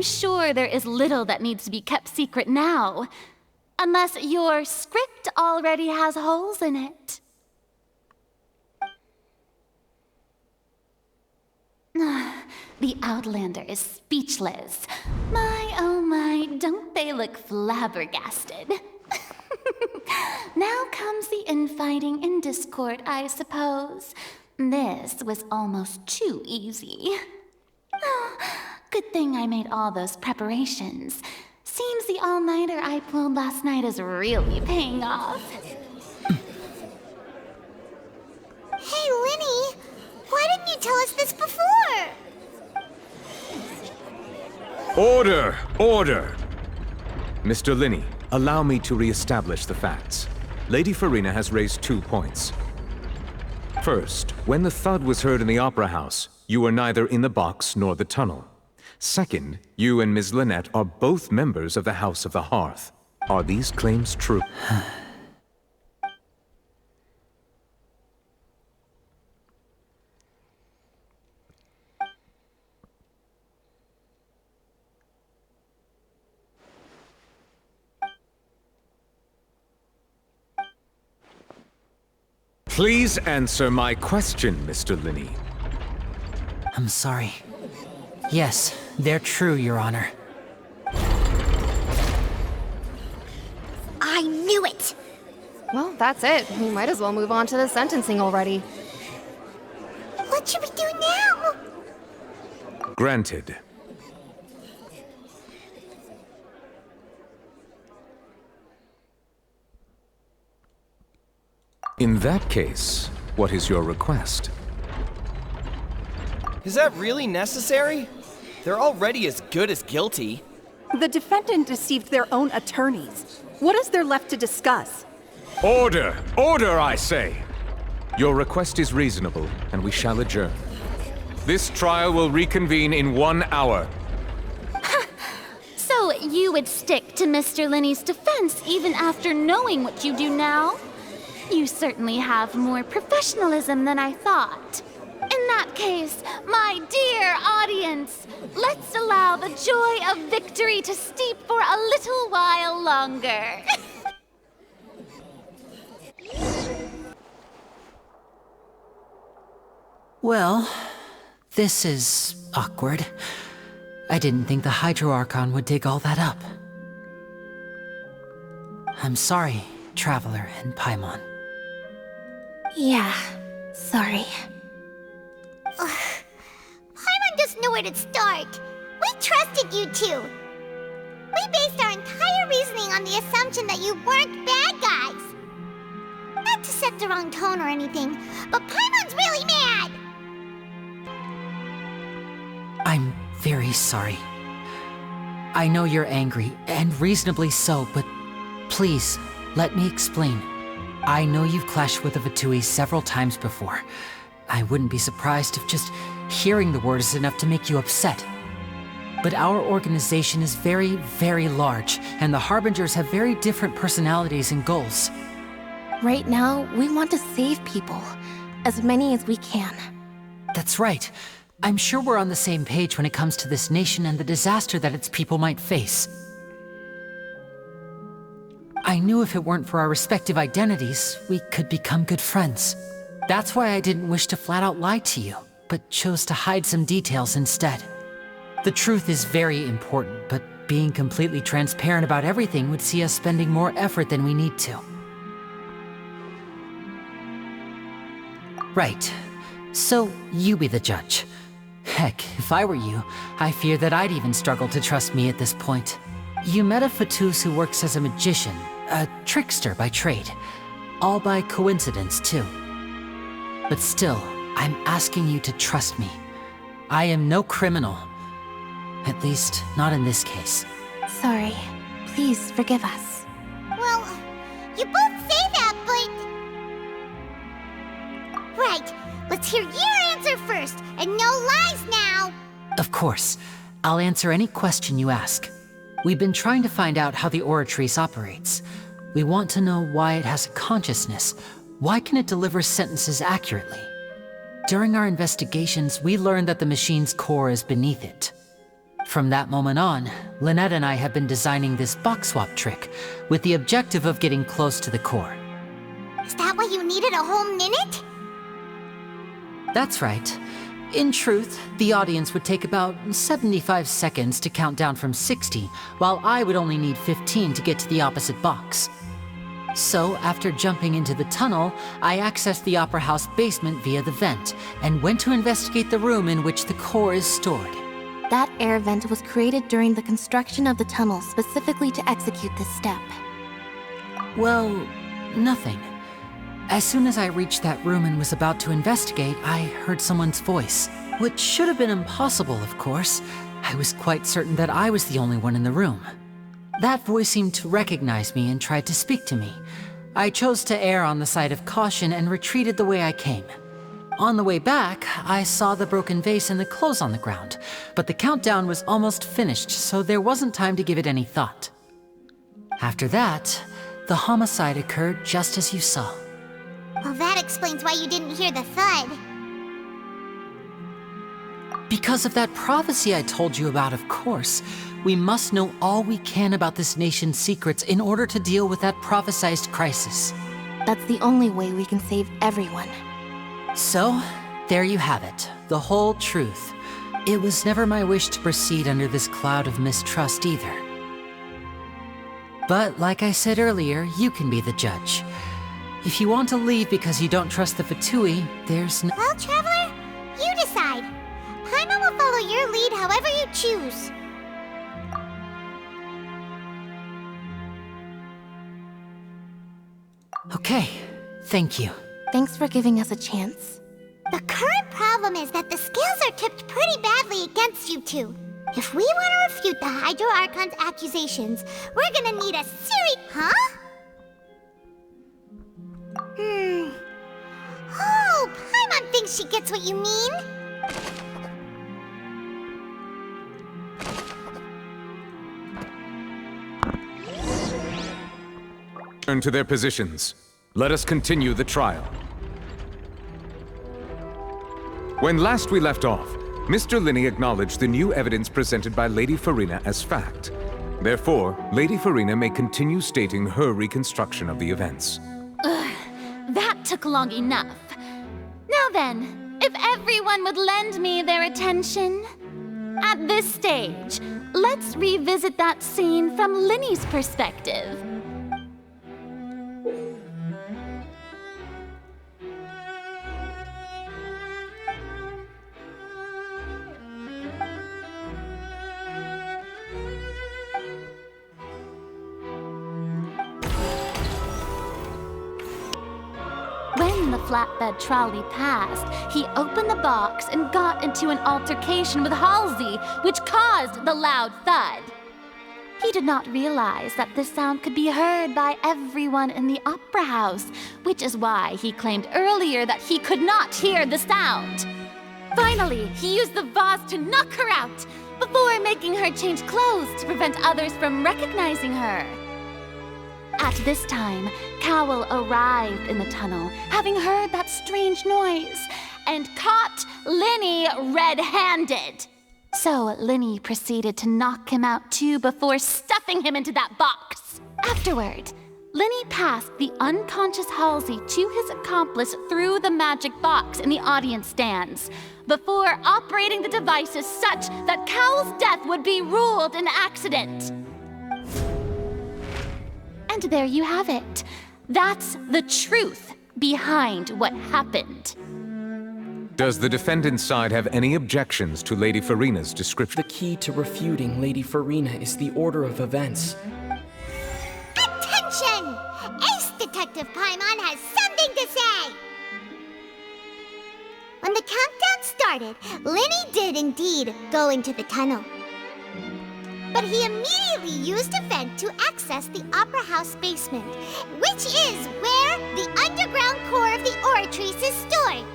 Sure, there is little that needs to be kept secret now. Unless your script already has holes in it. The Outlander is speechless. My, oh my, don't they look flabbergasted? Now comes the infighting and discord, I suppose. This was almost too easy. Good thing I made all those preparations. Seems the all-nighter I pulled last night is really paying off. Hey, Linny! Why didn't you tell us this before? Order! Order! Mr. Linney, allow me to re-establish the facts. Lady Farina has raised 2 points. First, when the thud was heard in the Opera House, you were neither in the box nor the tunnel. Second, you and Ms. Lynette are both members of the House of the Hearth. Are these claims true? Please answer my question, Mr. Linney. I'm sorry. Yes, they're true, Your Honor. I knew it! Well, that's it. We might as well move on to the sentencing already. What should we do now? Granted. In that case, what is your request? Is that really necessary? They're already as good as guilty. The defendant deceived their own attorneys. What is there left to discuss? Order! Order, I say! Your request is reasonable, and we shall adjourn. This trial will reconvene in 1 hour. So you would stick to Mr. Linney's defense even after knowing what you do now? You certainly have more professionalism than I thought. In that case, my dear audience, let's allow the joy of victory to steep for a little while longer. Well, this is awkward. I didn't think the Hydro-Archon would dig all that up. I'm sorry, Traveler and Paimon. Yeah, sorry. Paimon just knew where to start. We trusted you two. We based our entire reasoning on the assumption that you weren't bad guys. Not to set the wrong tone or anything, but Paimon's really mad. I'm very sorry. I know you're angry, and reasonably so, but please, let me explain. I know you've clashed with the Vatui several times before. I wouldn't be surprised if just hearing the word is enough to make you upset. But our organization is very, very large, and the Harbingers have very different personalities and goals. Right now, we want to save people. As many as we can. That's right. I'm sure we're on the same page when it comes to this nation and the disaster that its people might face. I knew if it weren't for our respective identities, we could become good friends. That's why I didn't wish to flat out lie to you, but chose to hide some details instead. The truth is very important, but being completely transparent about everything would see us spending more effort than we need to. Right. So, you be the judge. Heck, if I were you, I fear that I'd even struggle to trust me at this point. You met a Fatus who works as a magician, a trickster by trade. All by coincidence, too. But still, I'm asking you to trust me. I am no criminal. At least, not in this case. Sorry. Please forgive us. Well, you both say that, but... Right, let's hear your answer first, and no lies now! Of course. I'll answer any question you ask. We've been trying to find out how the Oratrice operates. We want to know why it has a consciousness. Why can it deliver sentences accurately? During our investigations, we learned that the machine's core is beneath it. From that moment on, Lynette and I have been designing this box swap trick with the objective of getting close to the core. Is that why you needed a whole minute? That's right. In truth, the audience would take about 75 seconds to count down from 60, while I would only need 15 to get to the opposite box. So, after jumping into the tunnel, I accessed the Opera House basement via the vent, and went to investigate the room in which the core is stored. That air vent was created during the construction of the tunnel specifically to execute this step. Well, nothing. As soon as I reached that room and was about to investigate, I heard someone's voice. Which should have been impossible, of course. I was quite certain that I was the only one in the room. That voice seemed to recognize me and tried to speak to me. I chose to err on the side of caution and retreated the way I came. On the way back, I saw the broken vase and the clothes on the ground, but the countdown was almost finished, so there wasn't time to give it any thought. After that, the homicide occurred just as you saw. Well, that explains why you didn't hear the thud. Because of that prophecy I told you about, of course. We must know all we can about this nation's secrets in order to deal with that prophesized crisis. That's the only way we can save everyone. So, there you have it, the whole truth. It was never my wish to proceed under this cloud of mistrust either. But like I said earlier, you can be the judge. If you want to leave because you don't trust the Fatui, there's no— Well, Traveler, you decide. Paimon will follow your lead however you choose. Okay, thank you. Thanks for giving us a chance. The current problem is that the scales are tipped pretty badly against you two. If we want to refute the Hydro Archon's accusations, we're gonna need a Huh? Oh, Paimon thinks she gets what you mean. Turn to their positions. Let us continue the trial. When last we left off, Mr. Linney acknowledged the new evidence presented by Lady Farina as fact. Therefore, Lady Farina may continue stating her reconstruction of the events. That took long enough. Now then, if everyone would lend me their attention. At this stage, let's revisit that scene from Linney's perspective. When the flatbed trolley passed, he opened the box and got into an altercation with Halsey, which caused the loud thud. He did not realize that this sound could be heard by everyone in the opera house, which is why he claimed earlier that he could not hear the sound. Finally, he used the vase to knock her out, before making her change clothes to prevent others from recognizing her. At this time, Cowell arrived in the tunnel, having heard that strange noise, and caught Linney red-handed. So Linney proceeded to knock him out too before stuffing him into that box. Afterward, Linney passed the unconscious Halsey to his accomplice through the magic box in the audience stands, before operating the devices such that Cowell's death would be ruled an accident. And there you have it. That's the truth behind what happened. Does the defendant's side have any objections to Lady Farina's description? The key to refuting Lady Farina is the order of events. Attention! Ace Detective Paimon has something to say! When the countdown started, Linney did indeed go into the tunnel. But he immediately used a vent to access the Opera House basement, which is where the underground core of the Oratrice is stored.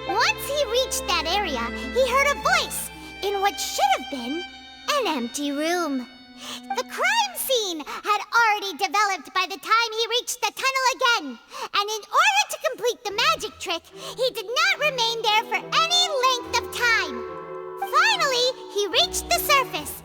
Once he reached that area, he heard a voice in what should have been an empty room. The crime scene had already developed by the time he reached the tunnel again, and in order to complete the magic trick, he did not remain there for any length of time. Finally, he reached the surface.